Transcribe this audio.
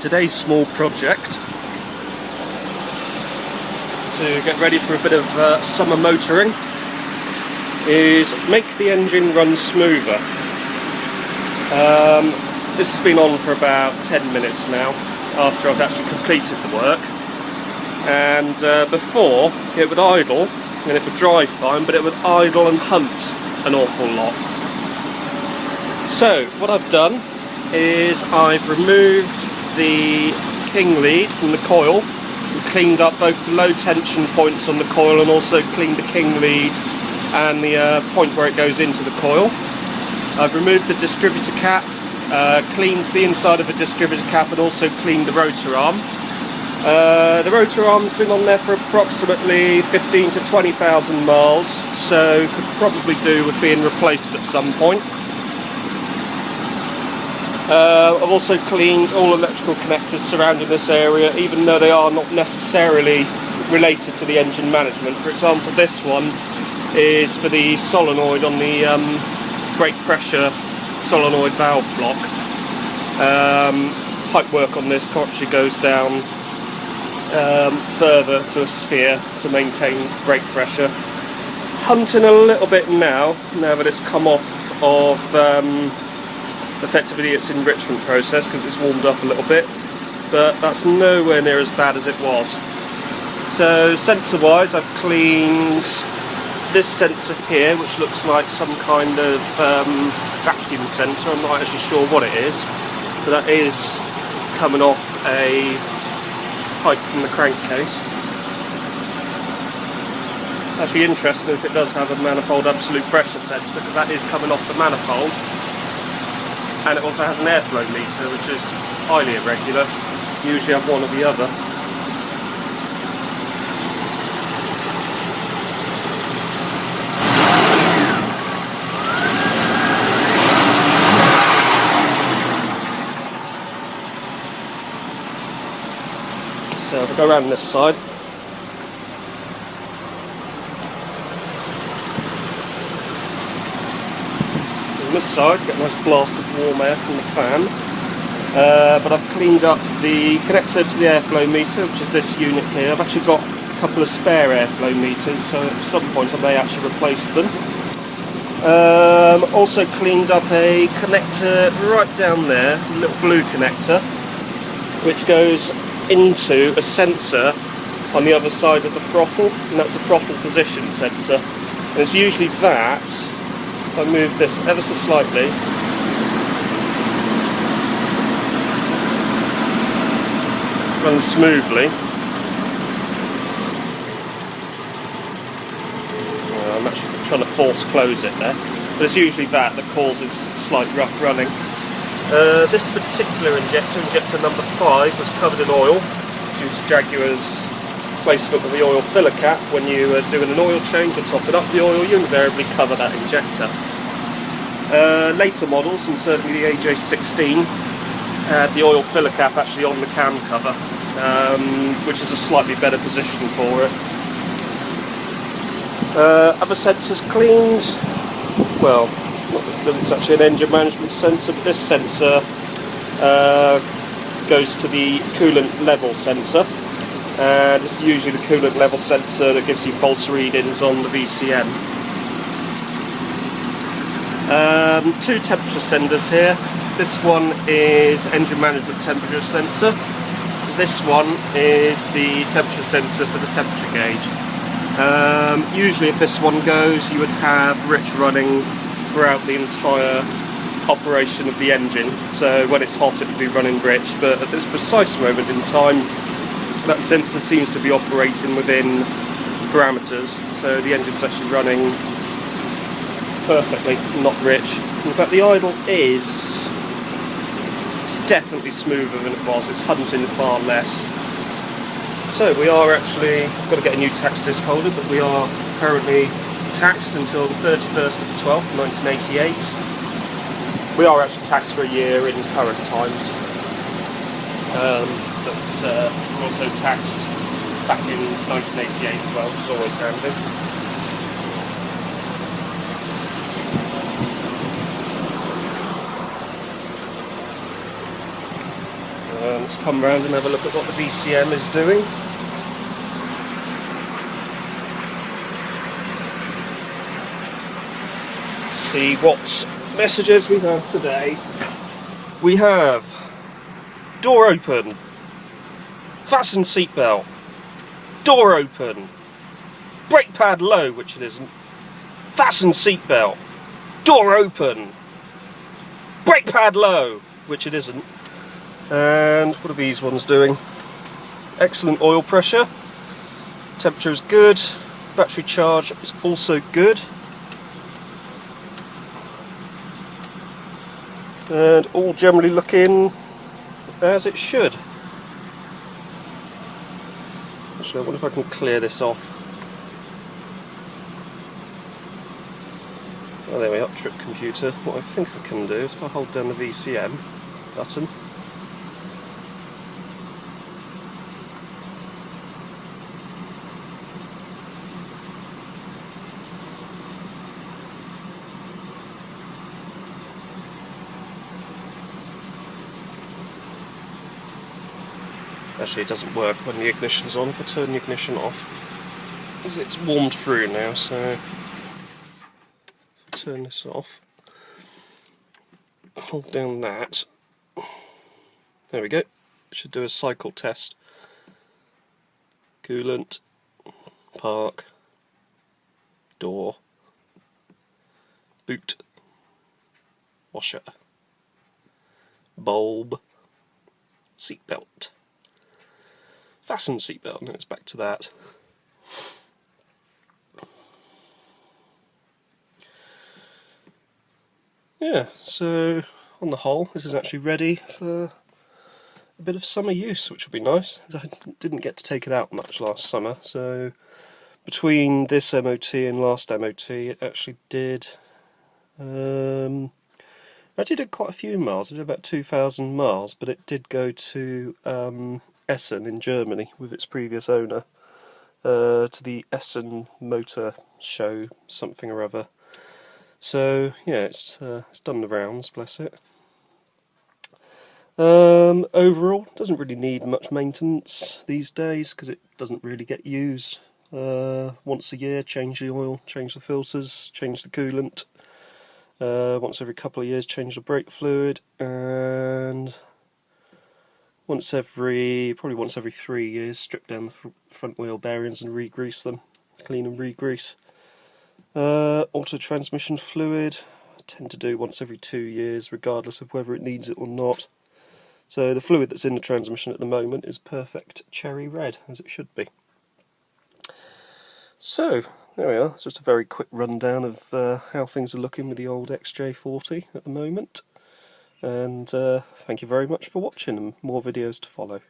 Today's small project to get ready for a bit of summer motoring is make the engine run smoother. This has been on for about 10 minutes now after I've actually completed the work, and before it would idle and it would drive fine, but it would idle and hunt an awful lot. So what I've done is I've removed the king lead from the coil and cleaned up both the low tension points on the coil and also cleaned the king lead and the point where it goes into the coil. I've removed the distributor cap, cleaned the inside of the distributor cap and also cleaned the rotor arm. The rotor arm's been on there for approximately 15 to 20,000 miles, so could probably do with being replaced at some point. I've also cleaned all electrical connectors surrounding this area, even though they are not necessarily related to the engine management. For example, this one is for the solenoid on the brake pressure solenoid valve block. Pipe work on this actually goes down further to a sphere to maintain brake pressure. Hunting a little bit now that it's come off of effectively its enrichment process because it's warmed up a little bit, but that's nowhere near as bad as it was. So sensor wise, I've cleaned this sensor here, which looks like some kind of vacuum sensor. I'm not actually sure what it is, but that is coming off a pipe from the crankcase. It's actually interesting if it does have a manifold absolute pressure sensor, because that is coming off the manifold. And it also has an airflow meter, which is highly irregular. Usually have one or the other. So if I go around this side, on this side, get a nice blast of warm air from the fan. But I've cleaned up the connector to the airflow meter, which is this unit here. I've actually got a couple of spare airflow meters, so at some point I may actually replace them. Also cleaned up a connector right down there, a little blue connector, which goes into a sensor on the other side of the throttle, and that's a throttle position sensor. And it's usually that, if I move this ever so slightly, runs smoothly. I'm actually trying to force close it there, but it's usually that causes slight rough running. This particular injector number 5, was covered in oil due to Jaguar's placement of the oil filler cap. When you are doing an oil change or topping up the oil, you invariably cover that injector. Later models, and certainly the XJ40, had the oil filler cap actually on the cam cover, which is a slightly better position for it. Other sensors cleaned, well, it's actually an engine management sensor, but this sensor goes to the coolant level sensor, and it's usually the coolant level sensor that gives you false readings on the VCM. Two temperature senders here. This one is engine management temperature sensor. This one is the temperature sensor for the temperature gauge. Usually if this one goes, you would have rich running throughout the entire operation of the engine, so when it's hot it would be running rich, but at this precise moment in time that sensor seems to be operating within parameters, so the engine's actually running perfectly, not rich. In fact, the idle is definitely smoother than it was. It's hunting far less. So we are actually, I've got to get a new tax disc holder, but we are currently taxed until the 31st of the 12th, 1988. We are actually taxed for a year in current times, but we're also taxed back in 1988 as well, which is always handy. Let's come round and have a look at what the VCM is doing. See what messages we have today. We have door open, fasten seatbelt, door open, brake pad low, which it isn't, fasten seatbelt, door open, brake pad low, which it isn't. And what are these ones doing? Excellent oil pressure, temperature is good, battery charge is also good, and all generally looking as it should. Actually, I wonder if I can clear this off. Oh, there we are, trip computer. What I think I can do is if I hold down the VCM button, actually it doesn't work when the ignition's on. If I turn the ignition off, because it's warmed through now, so turn this off, hold down that, there we go, it should do a cycle test. Coolant, park, door, boot, washer, bulb, seatbelt, fasten seatbelt, and it's back to that. Yeah, so on the whole, this is actually ready for a bit of summer use, which will be nice. I didn't get to take it out much last summer, so between this MOT and last MOT, it actually did quite a few miles. It did about 2,000 miles, but it did go to Essen in Germany with its previous owner, to the Essen Motor Show, something or other. So yeah, it's done the rounds, bless it. Overall, doesn't really need much maintenance these days because it doesn't really get used. Once a year, change the oil, change the filters, change the coolant. Once every couple of years, change the brake fluid, and probably once every 3 years, strip down the front wheel bearings and re-grease them, clean and re-grease. Auto transmission fluid, I tend to do once every 2 years, regardless of whether it needs it or not. So the fluid that's in the transmission at the moment is perfect cherry red, as it should be. So there we are. It's just a very quick rundown of how things are looking with the old XJ40 at the moment. And thank you very much for watching, and more videos to follow.